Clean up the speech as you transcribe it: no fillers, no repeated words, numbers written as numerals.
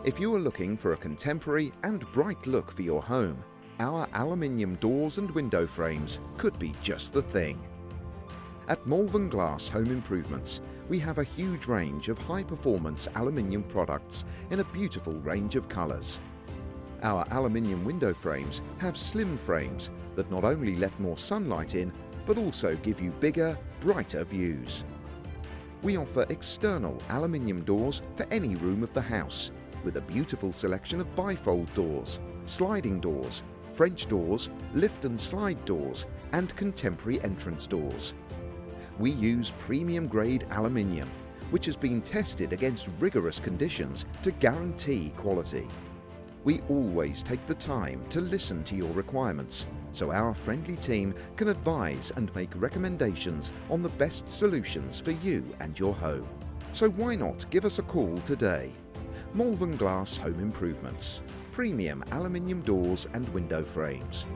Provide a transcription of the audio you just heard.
If you are looking for a contemporary and bright look for your home, our aluminium doors and window frames could be just the thing. At Malvern Glass Home Improvements, we have a huge range of high-performance aluminium products in a beautiful range of colours. Our aluminium window frames have slim frames that not only let more sunlight in, but also give you bigger, brighter views. We offer external aluminium doors for any room of the house, with a beautiful selection of bifold doors, sliding doors, French doors, lift and slide doors, and contemporary entrance doors. We use premium grade aluminium, which has been tested against rigorous conditions to guarantee quality. We always take the time to listen to your requirements, so our friendly team can advise and make recommendations on the best solutions for you and your home. So why not give us a call today? Malvern Glass Home Improvements. Premium aluminium doors and window frames.